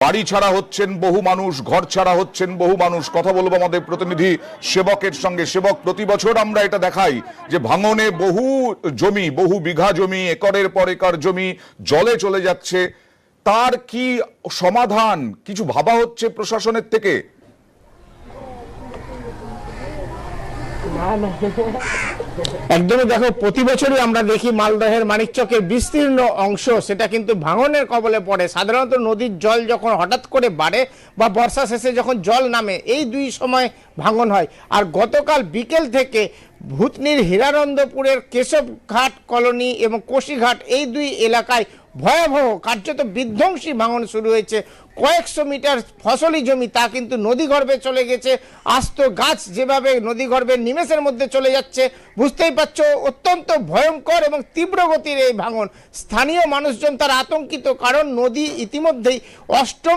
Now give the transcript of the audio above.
বাড়ি ছাড়া হচ্ছেন বহু মানুষ, ঘর ছাড়া হচ্ছেন বহু মানুষ। কথা বলবো আমাদের প্রতিনিধি সেবকের সঙ্গে। সেবক, প্রতি বছর আমরা এটা দেখাই যে ভাঙনে বহু জমি, বহু বিঘা জমি, একরের পর একর জমি জলে চলে যাচ্ছে। তার কি সমাধান কিছু ভাবা হচ্ছে প্রশাসনের থেকে? একদমই দেখো, প্রতি বছরই আমরা দেখি মালদহের মানিকচকের বিস্তীর্ণ অংশ সেটা কিন্তু ভাঙনের কবলে পড়ে। সাধারণত নদীর জল যখন হঠাৎ করে বাড়ে বা বর্ষা শেষে যখন জল নামে, এই দুই সময় ভাঙন হয়। আর গতকাল বিকেল থেকে ভূতনির হীরানন্দপুরের কেশবঘাট কলোনি এবং কোশিঘাট, এই দুই এলাকায় ভয়াবহ, কার্যত বিধ্বংসী ভাঙন শুরু হয়েছে। কয়েকশো মিটার ফসলি জমি তা কিন্তু নদীগর্ভে চলে গেছে। আস্ত গাছ যেভাবে নদীগর্ভের নিমেষের মধ্যে চলে যাচ্ছে, বুঝতেই পারছো অত্যন্ত ভয়ঙ্কর এবং তীব্র গতির এই ভাঙন। স্থানীয় মানুষজন তারা আতঙ্কিত, কারণ নদী ইতিমধ্যেই অষ্টম